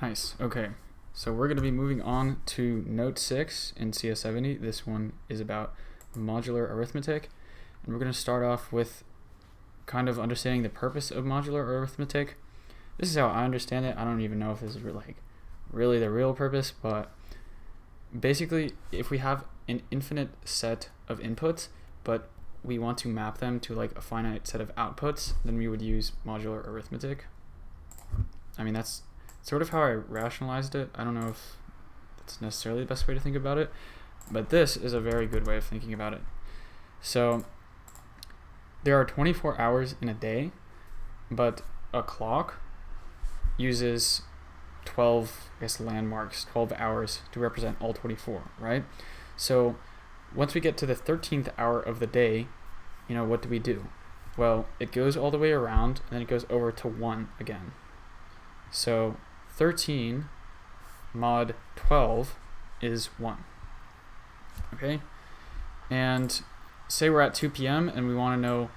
Nice. Okay. So we're going to be moving on to Note 6 in CS70. This one is about modular arithmetic. And we're going to start off with kind of understanding the purpose of modular arithmetic. This is how I understand it. I don't even know if this is really the real purpose, but basically if we have an infinite set of inputs, but we want to map them to like a finite set of outputs, then we would use modular arithmetic. I mean, that's sort of how I rationalized it. I don't know if that's necessarily the best way to think about it, but this is a very good way of thinking about it. So there are 24 hours in a day, but a clock uses 12, landmarks, 12 hours to represent all 24, right? So once we get to the 13th hour of the day, what do we do? Well, it goes all the way around, and then it goes over to 1 again. So 13 mod 12 is 1. Okay? And say we're at 2 p.m. and we want to know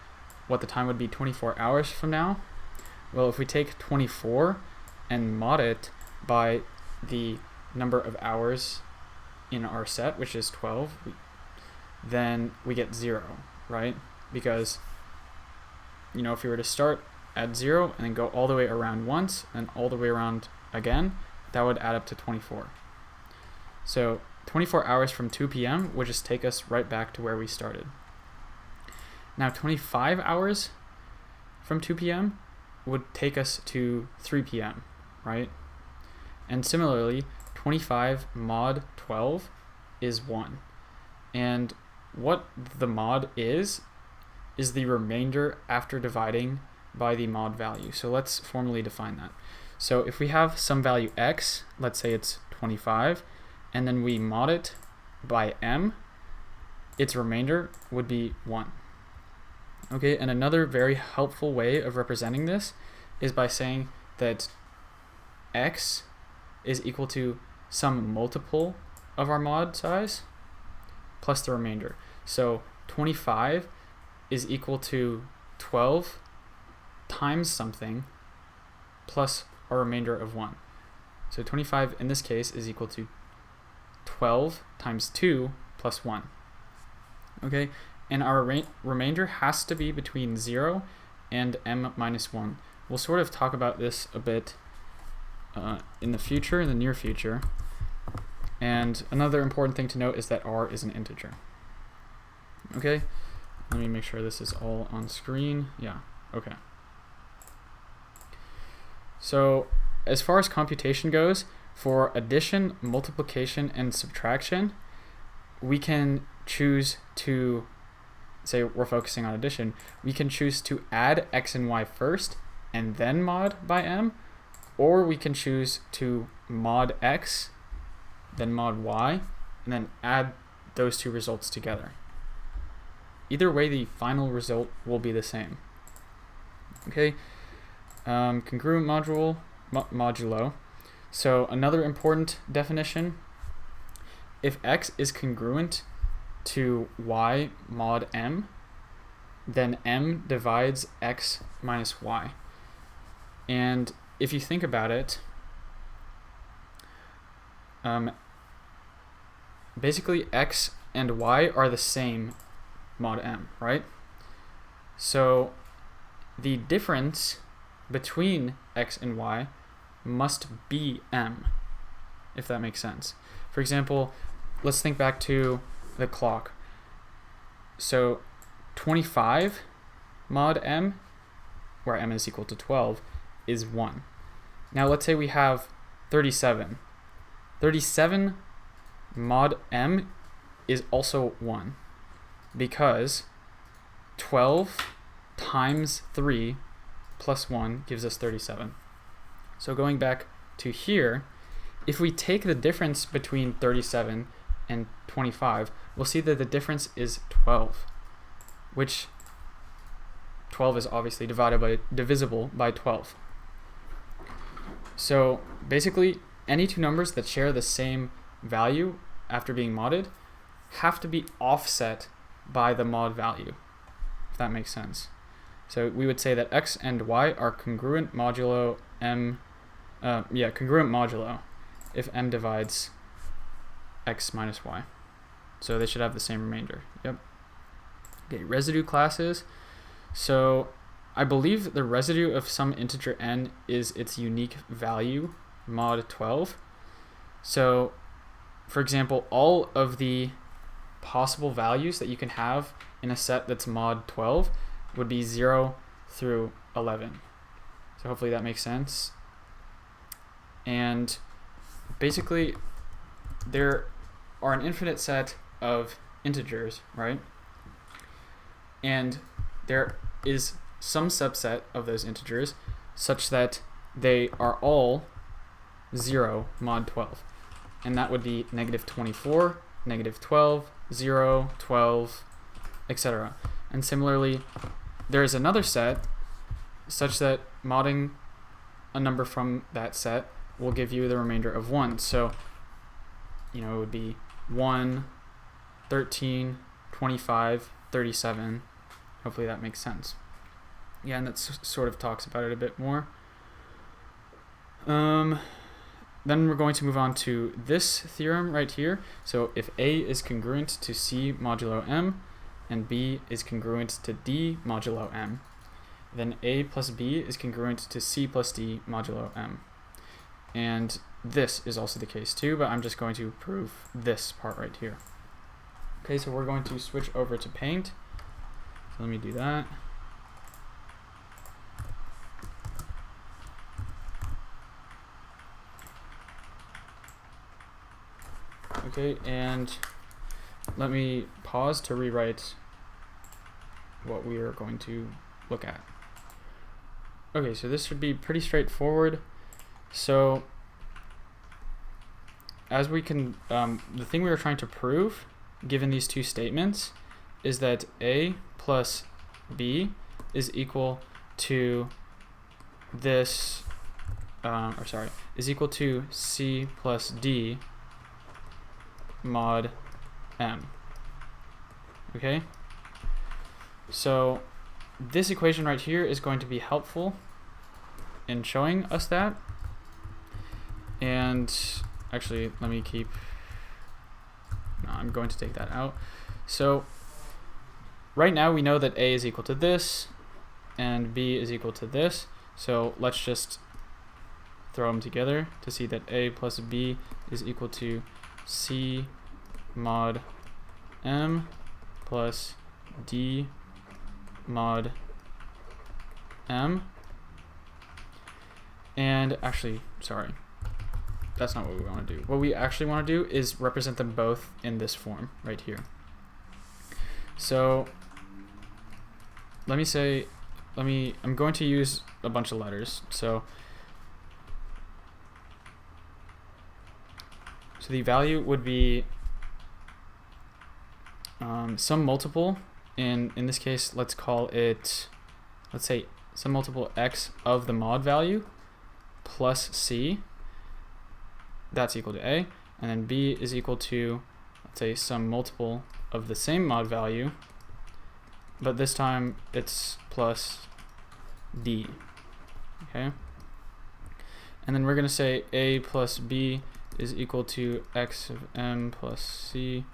what the time would be 24 hours from now. Well, if we take 24 and mod it by the number of hours in our set, which is 12, then we get 0, right? Because, if we were to start at 0 and then go all the way around once and all the way around again, that would add up to 24. So 24 hours from 2 p.m. would just take us right back to where we started. Now 25 hours from 2 p.m. would take us to 3 p.m., right? And similarly, 25 mod 12 is 1. And what the mod is the remainder after dividing by the mod value. So let's formally define that. So if we have some value x, let's say it's 25, and then we mod it by m, its remainder would be 1. Okay, and another very helpful way of representing this is by saying that x is equal to some multiple of our mod size plus the remainder. So 25 is equal to 12 times something plus a remainder of 1. So 25 in this case is equal to 12 times 2 plus 1. Okay, and our remainder has to be between 0 and m minus 1. We'll sort of talk about this a bit in the near future. And another important thing to note is that r is an integer. Okay, let me make sure this is all on screen. Yeah, okay. So as far as computation goes, for addition, multiplication, and subtraction, we can choose to, say we're focusing on addition, we can choose to add x and y first and then mod by m, or we can choose to mod x, then mod y, and then add those two results together. Either way, the final result will be the same. Okay, congruent modulo. So another important definition, if x is congruent to y mod m, then m divides x minus y. And if you think about it, basically x and y are the same mod m, right? So the difference between x and y must be m, if that makes sense. For example, let's think back to the clock. So 25 mod m, where m is equal to 12, is 1. Now let's say we have 37. 37 mod m is also 1, because 12 times 3 plus 1 gives us 37. So going back to here, if we take the difference between 37 and 25, we'll see that the difference is 12, which 12 is obviously divisible by 12. So basically, any two numbers that share the same value after being modded have to be offset by the mod value, if that makes sense. So we would say that x and y are congruent modulo m yeah, congruent modulo if m divides x minus y. So they should have the same remainder. Yep. Okay, residue classes. So I believe the residue of some integer n is its unique value, mod 12. So, for example, all of the possible values that you can have in a set that's mod 12 would be 0 through 11. So hopefully that makes sense. And basically, there are an infinite set of integers, right? And there is some subset of those integers such that they are all 0 mod 12. And that would be negative 24, negative 12, 0, 12, etc. And similarly, there is another set such that modding a number from that set will give you the remainder of 1. So, it would be 1, 13, 25, 37. Hopefully that makes sense. Yeah, and that sort of talks about it a bit more. Then we're going to move on to this theorem right here. So if A is congruent to C modulo M and B is congruent to D modulo M, then A plus B is congruent to C plus D modulo M. And this is also the case too, but I'm just going to prove this part right here. Okay, so we're going to switch over to Paint. So let me do that. Okay, and let me pause to rewrite what we are going to look at. Okay, so this should be pretty straightforward. So as we can, the thing we were trying to prove, given these two statements, is that A plus B is equal to this, is equal to C plus D mod M. Okay? So this equation right here is going to be helpful in showing us that. And actually, let me keep, no, I'm going to take that out. So right now we know that A is equal to this and B is equal to this. So let's just throw them together to see that A plus B is equal to C mod M plus D mod M. And actually, sorry, that's not what we want to do. What we actually want to do is represent them both in this form right here. So I'm going to use a bunch of letters. So the value would be some multiple, in this case, let's say some multiple x of the mod value plus C, that's equal to A, and then B is equal to, let's say, some multiple of the same mod value, but this time it's plus D, okay? And then we're going to say A plus B is equal to x of M plus C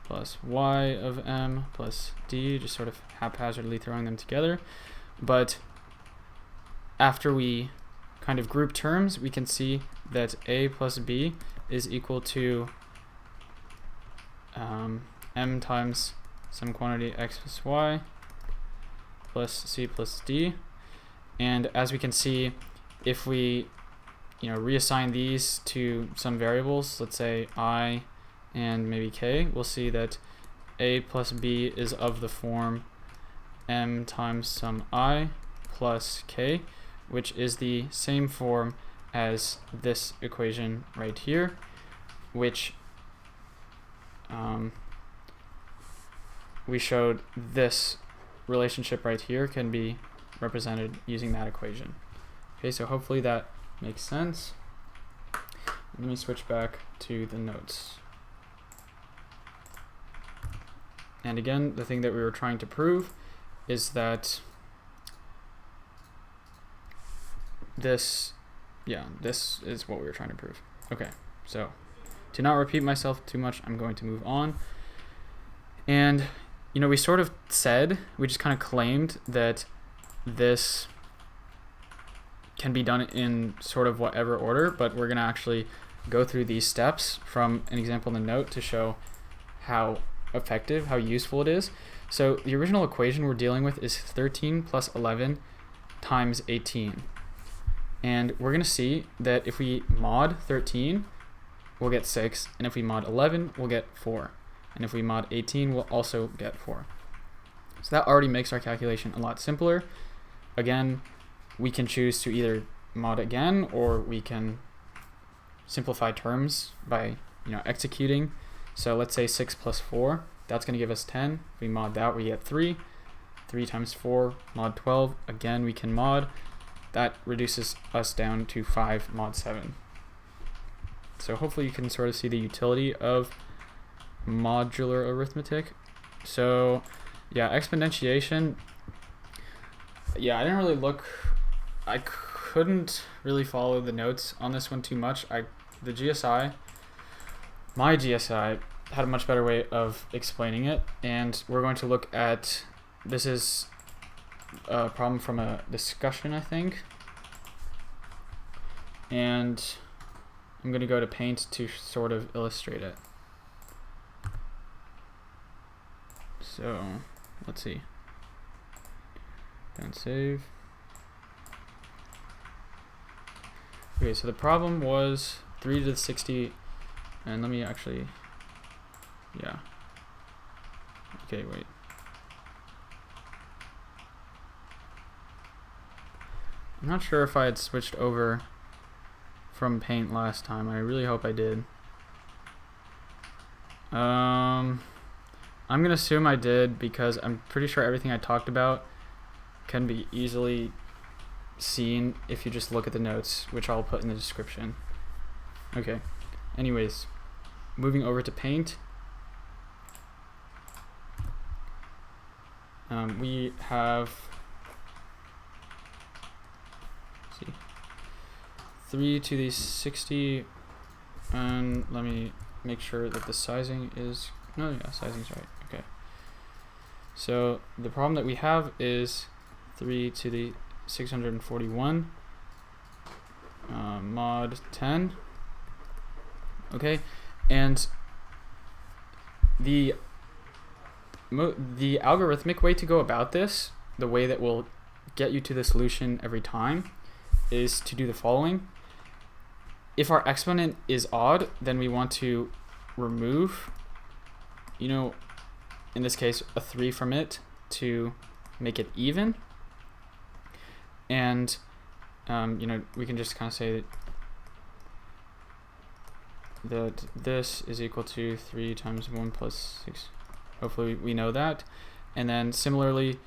plus y of M plus D, just sort of haphazardly throwing them together. But after we kind of group terms, we can see that A plus B is equal to M times some quantity x plus y plus C plus D. And as we can see, if we reassign these to some variables, let's say I and maybe k, we'll see that A plus B is of the form M times some I plus k, which is the same form as this equation right here, which we showed this relationship right here can be represented using that equation. Okay, so hopefully that makes sense. Let me switch back to the notes. And again, the thing that we were trying to prove is that this, yeah, this is what we were trying to prove. Okay, so to not repeat myself too much, I'm going to move on. And, you know, we sort of said, we just kind of claimed that this can be done in sort of whatever order, but we're going to actually go through these steps from an example in the note to show how effective, how useful it is. So the original equation we're dealing with is 13 plus 11 times 18. And we're going to see that if we mod 13, we'll get 6. And if we mod 11, we'll get 4. And if we mod 18, we'll also get 4. So that already makes our calculation a lot simpler. Again, we can choose to either mod again, or we can simplify terms by, you know, executing. So let's say 6 plus 4, that's going to give us 10. If we mod that, we get 3. 3 times 4, mod 12. Again, we can mod. That reduces us down to 5 mod 7. So hopefully you can sort of see the utility of modular arithmetic. So yeah, exponentiation. Yeah, I didn't really look. I couldn't really follow the notes on this one too much. My GSI had a much better way of explaining it, and we're going to look at, this is a problem from a discussion, I think, and I'm going to go to Paint to sort of illustrate it. So let's see, don't save. Okay, so the problem was 3 to the 60, and let me actually, yeah, okay, wait. I'm not sure if I had switched over from Paint last time. I really hope I did. I'm gonna assume I did, because I'm pretty sure everything I talked about can be easily seen if you just look at the notes, which I'll put in the description. Okay, anyways, moving over to Paint. We have, let's see, 3 to the 60, and let me make sure that the sizing is, no, yeah, sizing's right. Okay, so the problem that we have is 3 to the 641 mod 10. Okay, and the algorithmic way to go about this, the way that will get you to the solution every time, is to do the following. If our exponent is odd, then we want to remove, you know, in this case, a 3 from it to make it even. And, you know, we can just kind of say that this is equal to 3 times 1 plus 6. Hopefully we know that. And then similarly,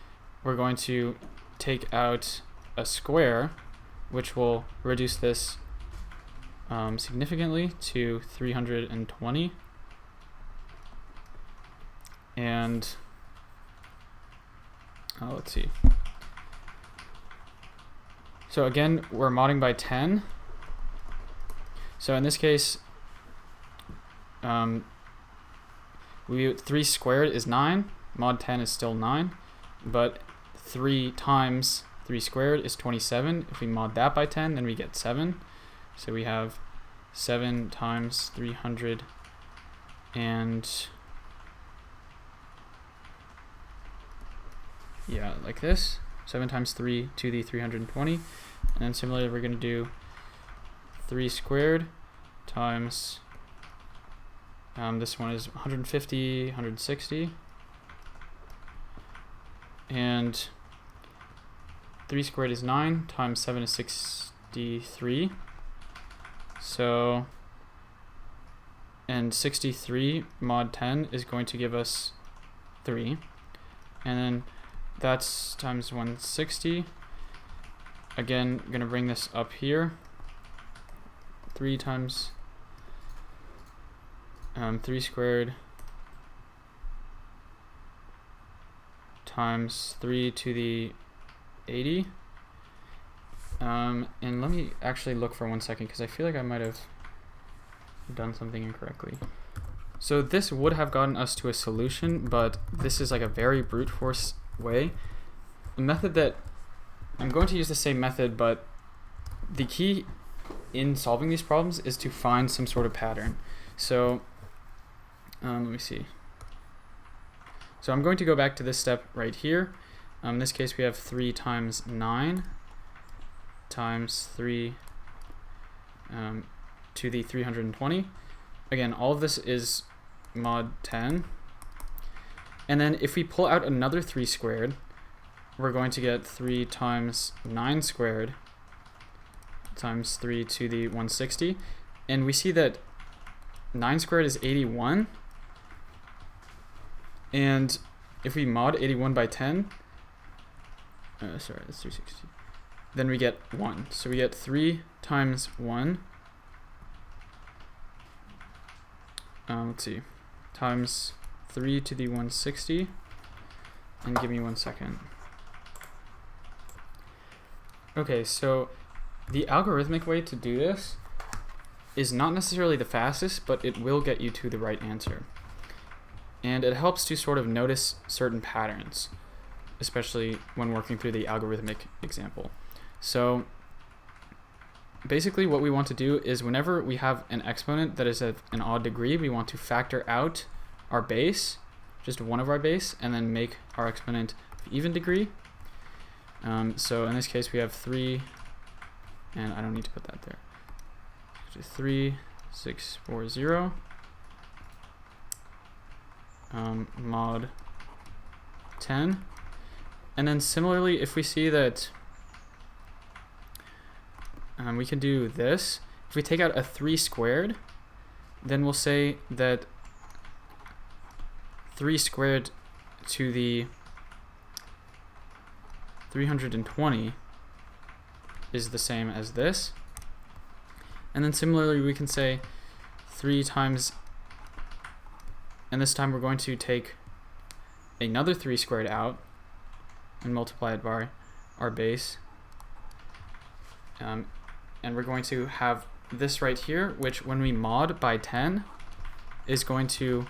we're going to take out a square, which will reduce this significantly to 320. And let's see. So again, we're modding by 10. So in this case, 3 squared is 9. Mod 10 is still 9, but 3 times 3 squared is 27. If we mod that by 10, then we get 7. So we have 7 times 300 and, yeah, like this. 7 times 3 to the 320. And then similarly, we're going to do 3 squared times, this one is 150, 160. And 3 squared is 9 times 7 is 63. So, and 63 mod 10 is going to give us 3. And then that's times 160. Again, I'm going to bring this up here. 3 times 3 squared times 3 to the 80. And let me actually look for 1 second, because I feel like I might have done something incorrectly. So this would have gotten us to a solution, but this is like a very brute force way. The method that I'm going to use the same method, but the key in solving these problems is to find some sort of pattern. So let me see. So I'm going to go back to this step right here. In this case, we have 3 times 9 times 3 to the 320. Again, all of this is mod 10. And then if we pull out another 3 squared, we're going to get 3 times 9 squared times 3 to the 160. And we see that 9 squared is 81. And if we mod 81 by 10, sorry, that's 360. Then we get 1. So we get 3 times 1. Let's see. Times 3 to the 160. And give me 1 second. Okay, so the algorithmic way to do this is not necessarily the fastest, but it will get you to the right answer. And it helps to sort of notice certain patterns, especially when working through the algorithmic example. So basically what we want to do is whenever we have an exponent that is of an odd degree, we want to factor out our base, just one of our base, and then make our exponent of even degree. So in this case we have 3, and I don't need to put that there. 3, 6, 4, 0. Mod 10. And then similarly, if we see that we can do this. If we take out a 3 squared, then we'll say that 3 squared to the 320 is the same as this. And then similarly, we can say 3 times, and this time we're going to take another 3 squared out and multiply it by our base. And we're going to have this right here, which when we mod by 10 is going to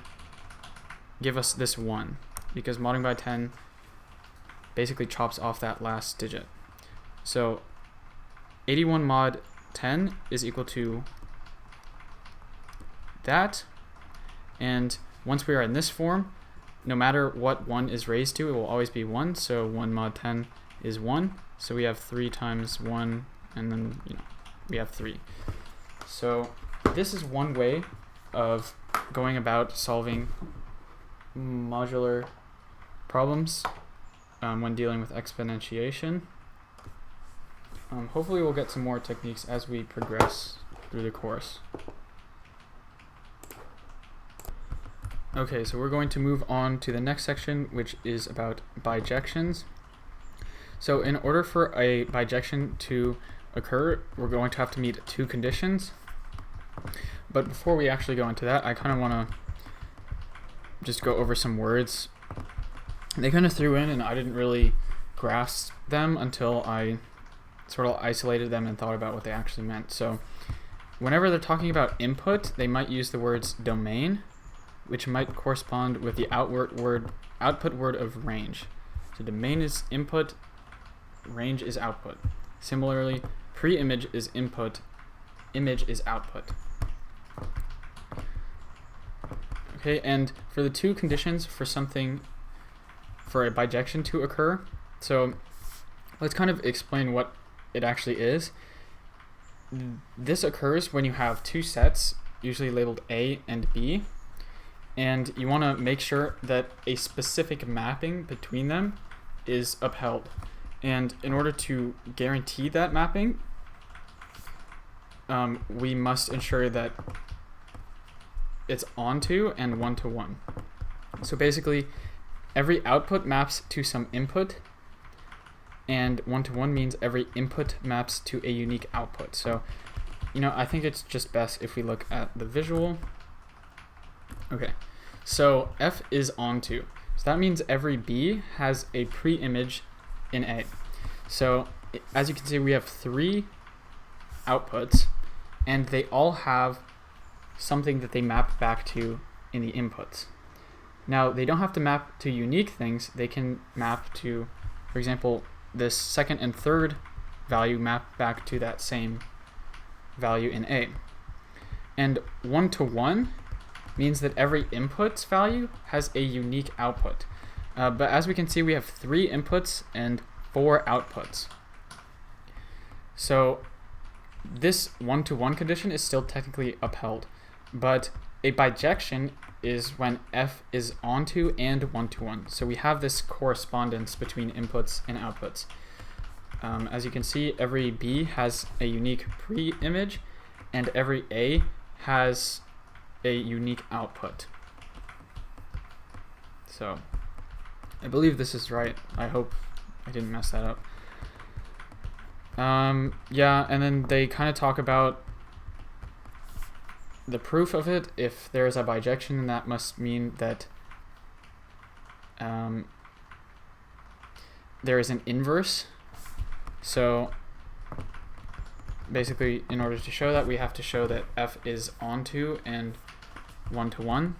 give us this 1, because modding by 10 basically chops off that last digit. So 81 mod 10 is equal to that, and once we are in this form, no matter what 1 is raised to, it will always be 1, so 1 mod 10 is 1, so we have 3 times 1, and then we have 3. So this is one way of going about solving modular problems when dealing with exponentiation. Hopefully we'll get some more techniques as we progress through the course. Okay, so we're going to move on to the next section, which is about bijections. So in order for a bijection to occur, we're going to have to meet 2 conditions. But before we actually go into that, I kind of want to just go over some words. They kind of threw in and I didn't really grasp them until I sort of isolated them and thought about what they actually meant. So whenever they're talking about input, they might use the words domain, which might correspond with the output word of range. So domain is input, range is output. Similarly, pre-image is input, image is output. Okay, and for the 2 conditions for a bijection to occur, so let's kind of explain what it actually is. This occurs when you have 2 sets, usually labeled A and B, and you want to make sure that a specific mapping between them is upheld. And in order to guarantee that mapping, we must ensure that it's onto and one-to-one. So basically, every output maps to some input, and one-to-one means every input maps to a unique output. So, I think it's just best if we look at the visual. Okay, so F is onto. So that means every B has a pre-image in A. So as you can see, we have 3 outputs, and they all have something that they map back to in the inputs. Now, they don't have to map to unique things. They can map to, for example, this second and third value map back to that same value in A. And 1-to-1 means that every input's value has a unique output. But as we can see, we have 3 inputs and 4 outputs. So this 1-to-1 condition is still technically upheld, but a bijection is when f is onto and 1-to-1. So we have this correspondence between inputs and outputs. As you can see, every B has a unique pre-image, and every A has a unique output. So I believe this is right. I hope I didn't mess that up. Yeah, and then they kind of talk about the proof of it. If there's a bijection, then that must mean that there is an inverse. So basically, in order to show that, we have to show that f is onto and 1-to-1.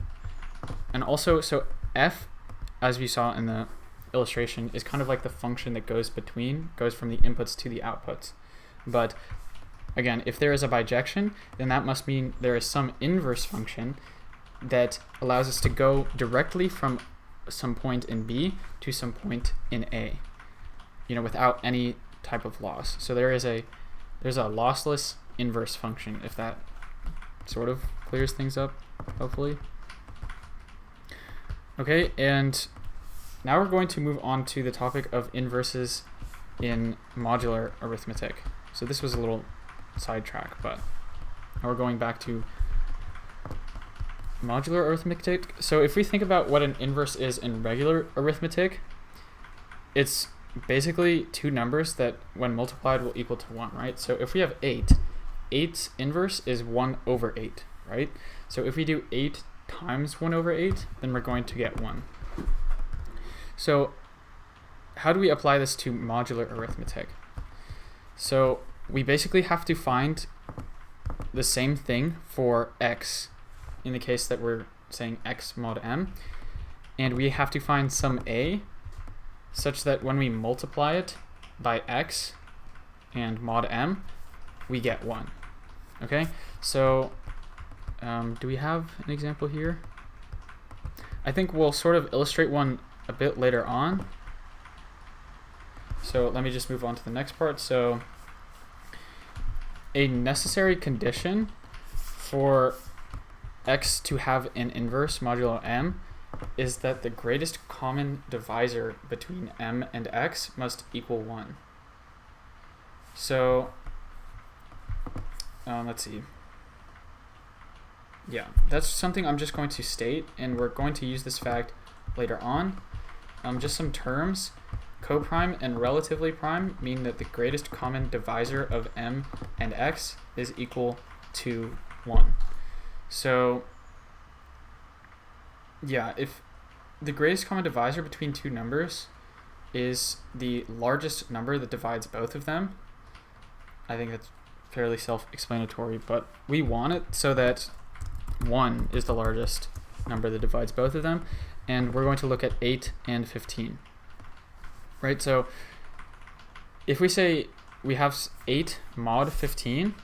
And also, so f, as we saw in the illustration, is kind of like the function that goes from the inputs to the outputs. But again, if there is a bijection, then that must mean there is some inverse function that allows us to go directly from some point in B to some point in A, without any type of loss. So there's a lossless inverse function, if that sort of clears things up, hopefully. Okay, and now we're going to move on to the topic of inverses in modular arithmetic. So this was a little sidetrack, but now we're going back to modular arithmetic. So if we think about what an inverse is in regular arithmetic, it's basically 2 numbers that when multiplied will equal to 1, right? So if we have 8, 8's inverse is 1/8, right? So if we do 8 times 1/8, then we're going to get 1. So how do we apply this to modular arithmetic? So we basically have to find the same thing for x, in the case that we're saying x mod m, and we have to find some a such that when we multiply it by x and mod m, we get 1. Okay, so do we have an example here? I think we'll sort of illustrate one a bit later on. So let me just move on to the next part. So a necessary condition for x to have an inverse modulo m is that the greatest common divisor between m and x must equal 1. So let's see. Yeah, that's something I'm just going to state, and we're going to use this fact later on. Just some terms. Coprime and relatively prime mean that the greatest common divisor of m and x is equal to 1. So yeah, if the greatest common divisor between 2 numbers is the largest number that divides both of them, I think that's fairly self-explanatory, but we want it so that 1 is the largest number that divides both of them, and we're going to look at 8 and 15. Right, so if we say we have 8 mod 15,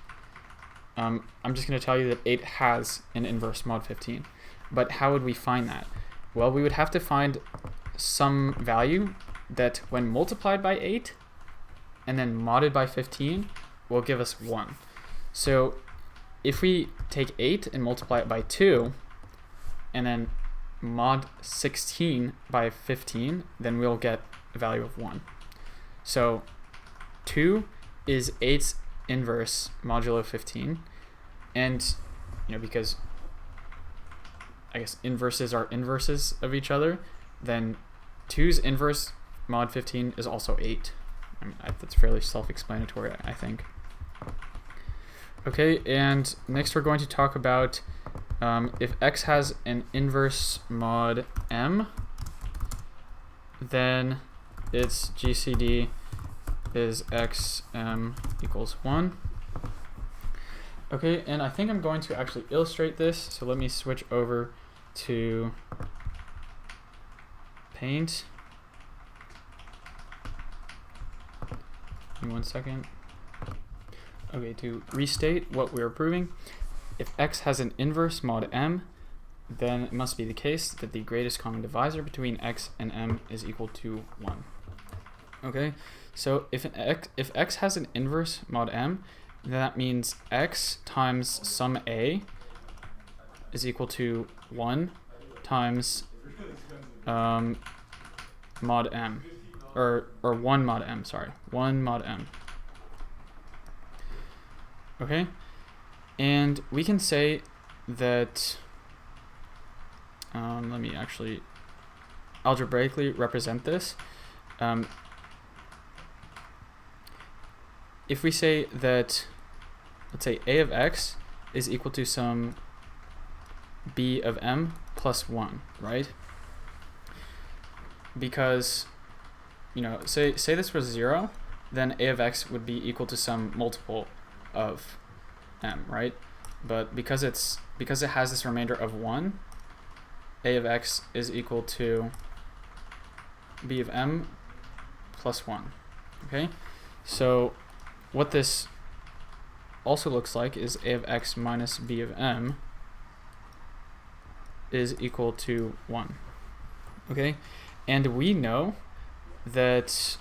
I'm just going to tell you that 8 has an inverse mod 15. But how would we find that? Well, we would have to find some value that when multiplied by 8 and then modded by 15 will give us 1. So if we take 8 and multiply it by 2 and then mod 16 by 15, then we'll get a value of 1. So 2 is 8's inverse modulo 15, and because I guess inverses are inverses of each other, then 2's inverse mod 15 is also 8. That's fairly self-explanatory, I think. Okay, and next we're going to talk about if x has an inverse mod m, then its GCD is xm equals 1. Okay, and I think I'm going to actually illustrate this, so let me switch over to Paint. Give me 1 second. Okay, to restate what we're proving, if x has an inverse mod m, then it must be the case that the greatest common divisor between x and m is equal to 1. Okay, so if x has an inverse mod m, then that means x times sum a is equal to 1 times mod m, or 1 mod m, sorry, 1 mod m. Okay, and we can say that, let me actually algebraically represent this. If we say that, let's say a of x is equal to some b of m plus 1, right? Because, you know, say this was 0, then a of x would be equal to some multiple of m, right? But because it has this remainder of 1, a of x is equal to b of m plus 1. Okay, so what this also looks like is a of x minus b of m is equal to 1. Okay, and we know that,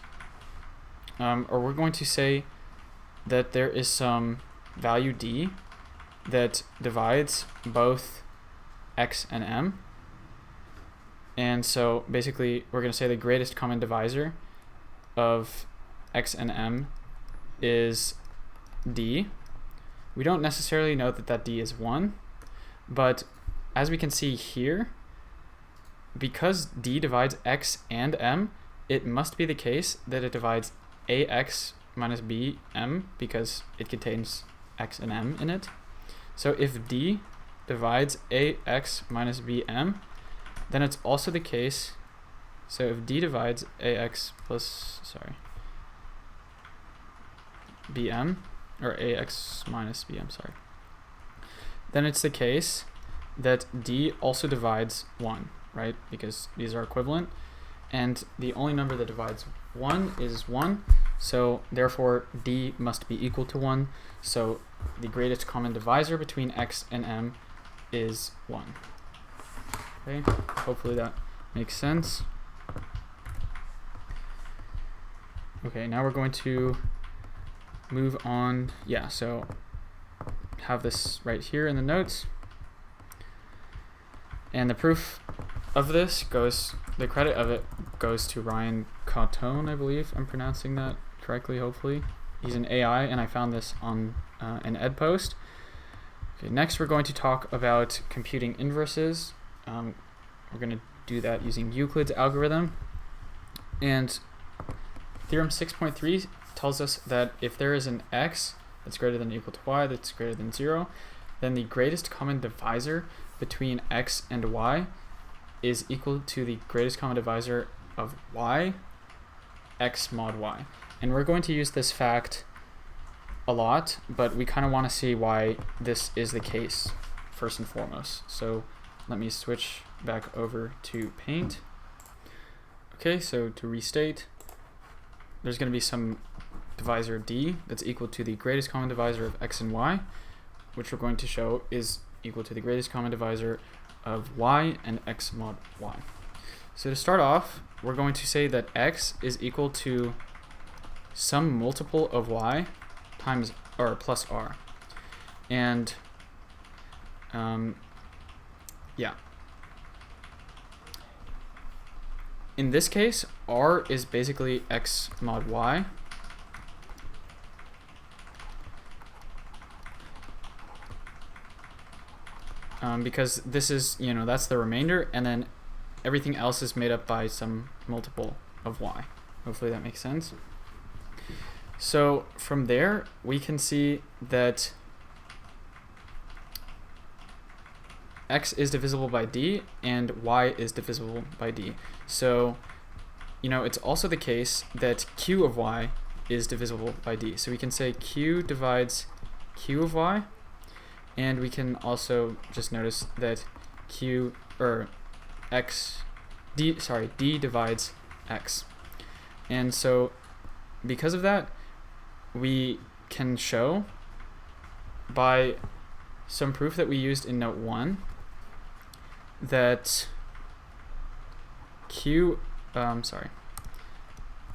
or we're going to say that there is some value d that divides both x and m. And so basically we're going to say the greatest common divisor of x and m is d. We don't necessarily know that that d is 1, but as we can see here, because d divides x and m, it must be the case that it divides ax minus bm because it contains x and m in it. So if d divides ax minus bm, then it's also the case, so if d divides ax plus, sorry, bm, or ax minus bm, sorry, then it's the case that d also divides 1, right? Because these are equivalent, and the only number that divides 1 is 1, so therefore d must be equal to 1, so the greatest common divisor between x and m is 1. Okay, hopefully that makes sense. Okay, now we're going to move on. Yeah, so have this right here in the notes. And the proof of this goes, the credit of it goes to Ryan Cotone, I believe I'm pronouncing that correctly, hopefully. He's an AI, and I found this on an ed post. Okay, next we're going to talk about computing inverses. We're going to do that using Euclid's algorithm. And theorem 6.3 tells us that if there is an x that's greater than or equal to y that's greater than 0, then the greatest common divisor between x and y is equal to the greatest common divisor of y, x mod y. And we're going to use this fact a lot, but we kind of want to see why this is the case first and foremost. So let me switch back over to Paint. Okay, so to restate, there's going to be some divisor d that's equal to the greatest common divisor of x and y, which we're going to show is equal to the greatest common divisor of y and x mod y. So to start off, we're going to say that x is equal to some multiple of y times or plus r. And yeah. In this case, r is basically x mod y. Because this is, you know, that's the remainder, and then everything else is made up by some multiple of y. Hopefully that makes sense. So from there, we can see that x is divisible by d and y is divisible by d. So, you know, it's also the case that q of y is divisible by d. So we can say q divides q of y, and we can also just notice that d divides x. And so because of that, we can show by some proof that we used in note 1 that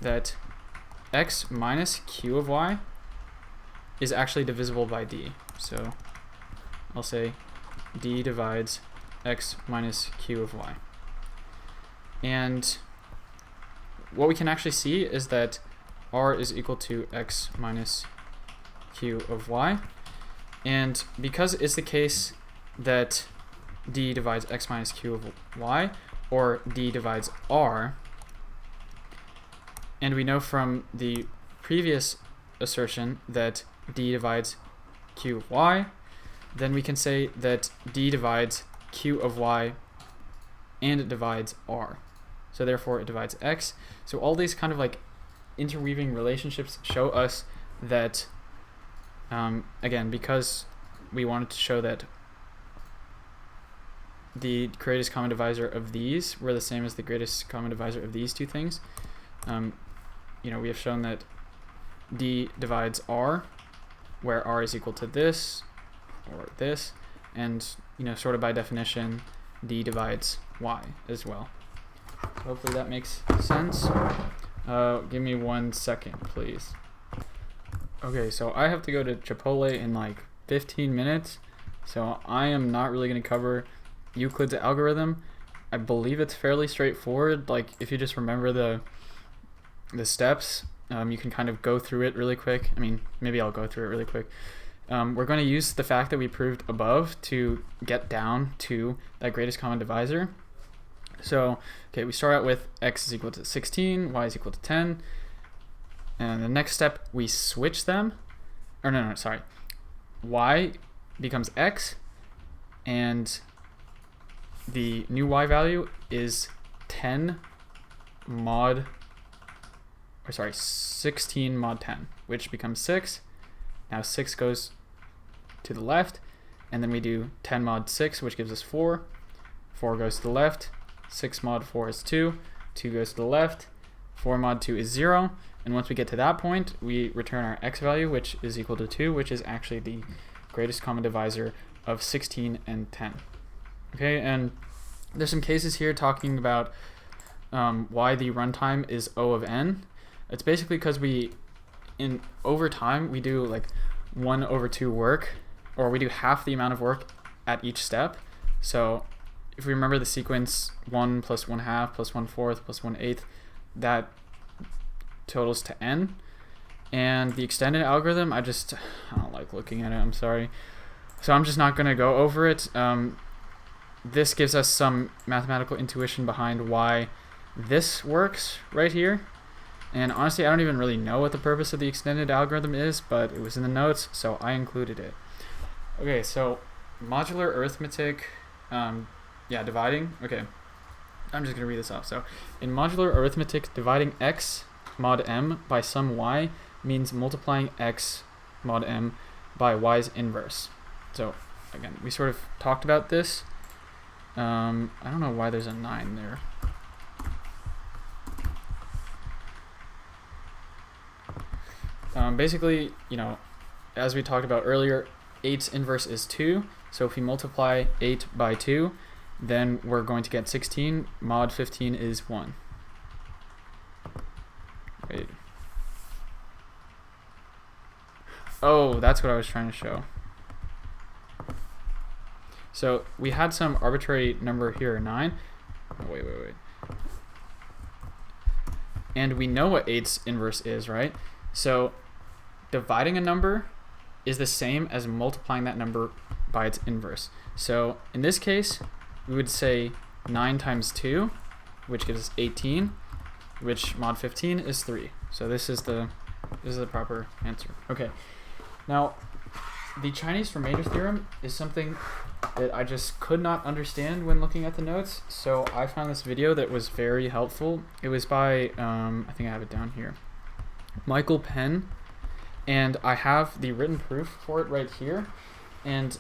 that x minus q of y is actually divisible by d. So I'll say d divides x minus q of y. And what we can actually see is that r is equal to x minus q of y. And because it's the case that d divides x minus q of y, or d divides r, and we know from the previous assertion that d divides q of y, then we can say that d divides q of y and it divides r. So therefore it divides x. So all these kind of like interweaving relationships show us that, again, because we wanted to show that the greatest common divisor of these were the same as the greatest common divisor of these two things, we have shown that d divides r, where r is equal to this or this, and sort of by definition d divides y as well. So hopefully that makes sense. Give me 1 second, please. Okay, so I have to go to Chipotle in like 15 minutes, so I am not really going to cover Euclid's algorithm. I believe it's fairly straightforward. Like, if you just remember the steps, you can kind of go through it really quick. I mean, maybe I'll go through it really quick. We're going to use the fact that we proved above to get down to that greatest common divisor. So, okay, we start out with x is equal to 16, y is equal to 10, and the next step we switch them, or no, sorry, y becomes x, and the new y value is 16 mod 10, which becomes 6. Now 6 goes to the left, and then we do 10 mod 6, which gives us 4. 4 goes to the left. 6 mod 4 is 2. 2 goes to the left. 4 mod 2 is 0. And once we get to that point, we return our x value, which is equal to 2, which is actually the greatest common divisor of 16 and 10. Okay, and there's some cases here talking about why the runtime is O of n. It's basically because over time we do like 1/2 work, or we do half the amount of work at each step. So if we remember the sequence 1 plus 1/2 plus 1/4 plus 1/8, that totals to n. And the extended algorithm, I don't like looking at it, I'm sorry. So I'm just not going to go over it. This gives us some mathematical intuition behind why this works right here. And honestly, I don't even really know what the purpose of the extended algorithm is, but it was in the notes, so I included it. Okay, so modular arithmetic, dividing. Okay, I'm just going to read this off. So in modular arithmetic, dividing x mod m by some y means multiplying x mod m by y's inverse. So again, we sort of talked about this. I don't know why there's a 9 there. Basically, as we talked about earlier, 8's inverse is 2. So if we multiply 8 by 2, then we're going to get 16. Mod 15 is 1. Wait. Oh, that's what I was trying to show. So we had some arbitrary number here, 9. Oh, wait. And we know what 8's inverse is, right? So dividing a number is the same as multiplying that number by its inverse. So in this case, we would say 9 times 2, which gives us 18, which mod 15 is 3. So this is the proper answer. Okay. Now, the Chinese remainder theorem is something that I just could not understand when looking at the notes, so I found this video that was very helpful. It was by, I think I have it down here. Michael Penn, and I have the written proof for it right here, and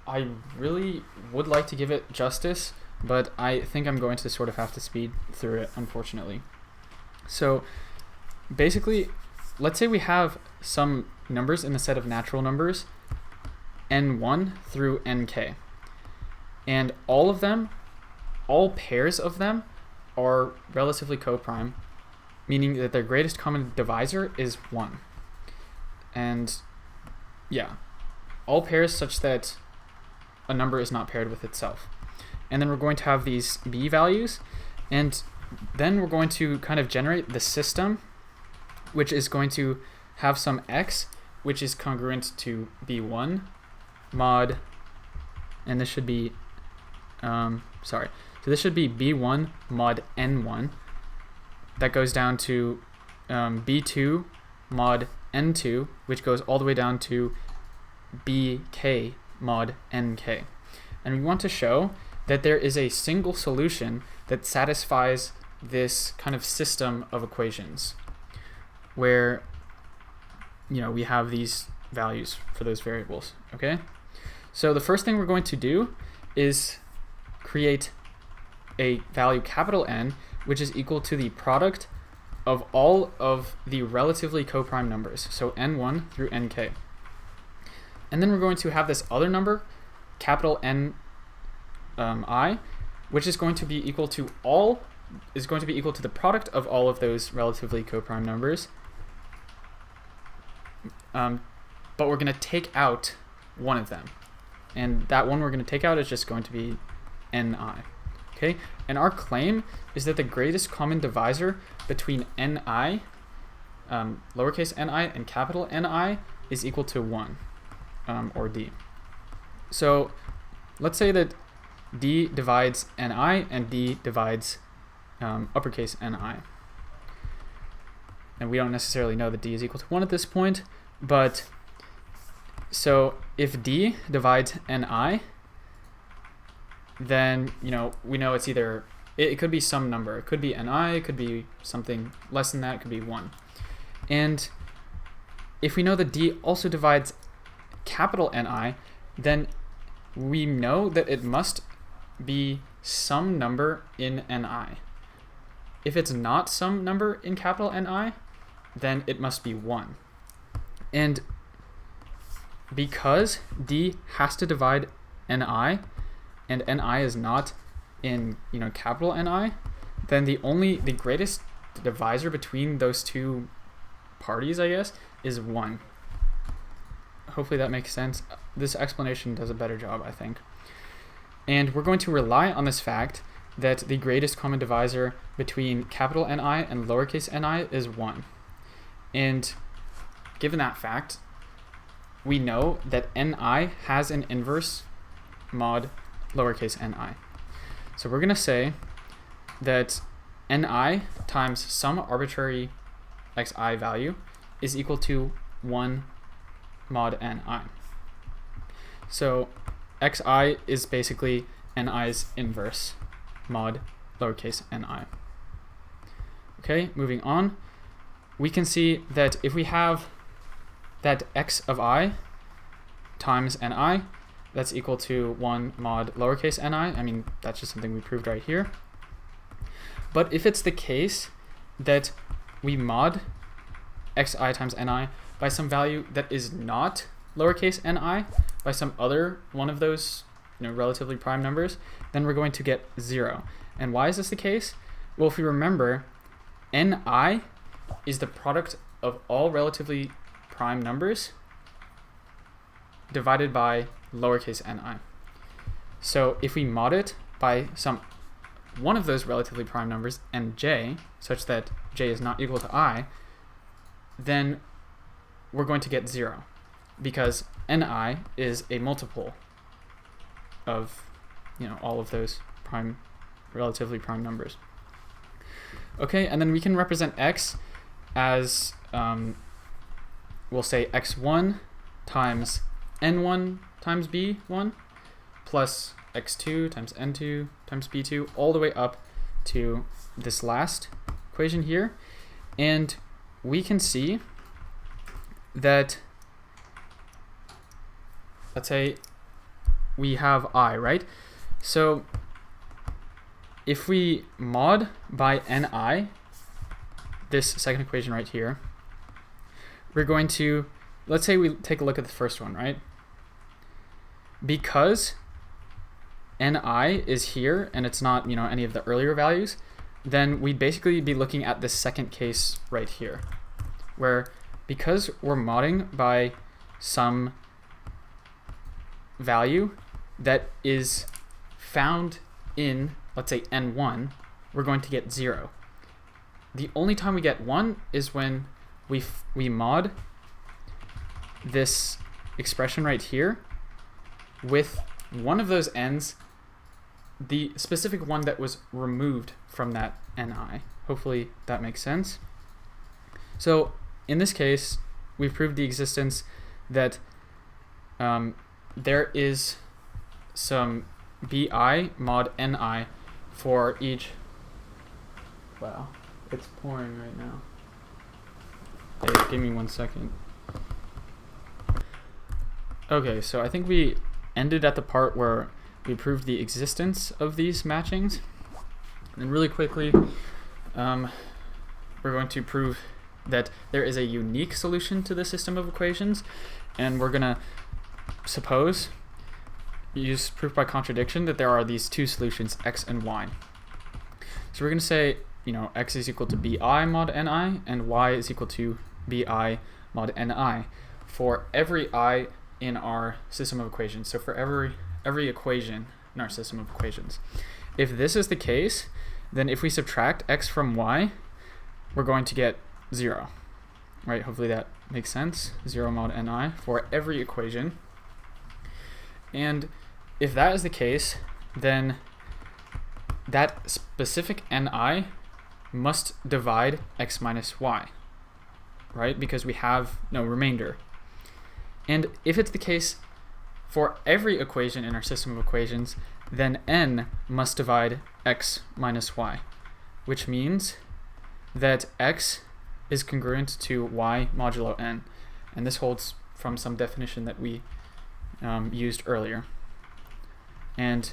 I really would like to give it justice, but I think I'm going to sort of have to speed through it, unfortunately. So basically, let's say we have some numbers in the set of natural numbers n1 through nk, and all of them, all pairs of them, are relatively coprime, meaning that their greatest common divisor is 1. And yeah, all pairs such that a number is not paired with itself. And then we're going to have these b values, and then we're going to kind of generate the system, which is going to have some x, which is congruent to b1 mod, and this should be, so this should be b1 mod n1. That goes down to b2 mod n2, which goes all the way down to bk mod nk. And we want to show that there is a single solution that satisfies this kind of system of equations where, we have these values for those variables, okay? So the first thing we're going to do is create a value capital N, which is equal to the product of all of the relatively coprime numbers, so n1 through nk. And then we're going to have this other number, capital N I, which is going to be equal to the product of all of those relatively coprime numbers. But we're going to take out one of them, and that one we're going to take out is just going to be Ni. Okay, and our claim is that the greatest common divisor between Ni, lowercase ni, and capital Ni is equal to 1, or d. So let's say that d divides ni and d divides uppercase Ni. And we don't necessarily know that d is equal to 1 at this point, but so if d divides ni, then we know it's either, it could be some number. It could be ni, it could be something less than that, it could be 1. And if we know that d also divides capital Ni, then we know that it must be some number in Ni. If it's not some number in capital Ni, then it must be 1. And because d has to divide Ni, and Ni is not in capital Ni, then the greatest divisor between those two parties, I guess, is 1. Hopefully that makes sense. This explanation does a better job, I think. And we're going to rely on this fact that the greatest common divisor between capital Ni and lowercase ni is 1. And given that fact, we know that Ni has an inverse mod lowercase ni. So we're going to say that Ni times some arbitrary xi value is equal to 1 mod Ni. So xi is basically Ni's inverse mod lowercase ni. Okay, moving on. We can see that if we have that x of I times Ni, that's equal to 1 mod lowercase ni. I mean, that's just something we proved right here. But if it's the case that we mod xi times ni by some value that is not lowercase ni, by some other one of those relatively prime numbers, then we're going to get 0. And why is this the case? Well, if we remember, ni is the product of all relatively prime numbers divided by lowercase ni. So if we mod it by one of those relatively prime numbers, nj, such that j is not equal to I, then we're going to get 0, because ni is a multiple of all of those relatively prime numbers. Okay, and then we can represent x as we'll say x1 times n1 times b1 plus x2 times n2 times b2 all the way up to this last equation here. And we can see that, let's say we have I, right? So if we mod by ni, this second equation right here, we're going to, let's say we take a look at the first one, right? Because ni is here and it's not, any of the earlier values, then we'd basically be looking at this second case right here, where because we're modding by some value that is found in, let's say, n1, we're going to get 0. The only time we get 1 is when we mod this expression right here with one of those n's, the specific one that was removed from that ni. Hopefully that makes sense. So in this case, we've proved the existence that there is some bi mod ni for each. Wow, it's pouring right now. Hey, give me 1 second. Okay, so I think we ended at the part where we proved the existence of these matchings. And really quickly, we're going to prove that there is a unique solution to the system of equations, and we're going to suppose, use proof by contradiction, that there are these two solutions, x and y. So we're going to say, x is equal to bi mod ni, and y is equal to bi mod ni for every I in our system of equations. So for every equation in our system of equations. If this is the case, then if we subtract x from y, we're going to get 0. Right? Hopefully that makes sense. 0 mod ni for every equation. And if that is the case, then that specific ni must divide x minus y, right? Because we have no remainder. And if it's the case for every equation in our system of equations, then n must divide x minus y, which means that x is congruent to y modulo n. And this holds from some definition that we used earlier. And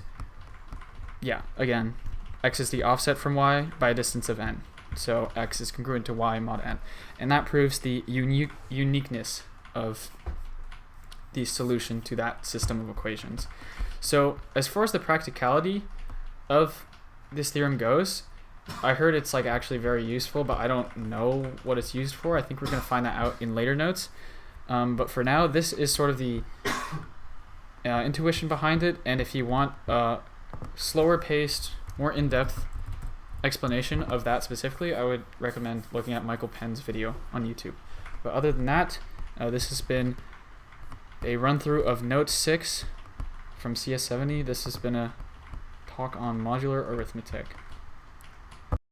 yeah, again, x is the offset from y by a distance of n. So x is congruent to y mod n. And that proves the uniqueness of the solution to that system of equations. So as far as the practicality of this theorem goes, I heard it's actually very useful, but I don't know what it's used for. I think we're going to find that out in later notes. But for now, this is sort of the intuition behind it. And if you want a slower paced, more in-depth explanation of that specifically, I would recommend looking at Michael Penn's video on YouTube. But other than that, this has been a run-through of Note 6 from CS70. This has been a talk on modular arithmetic.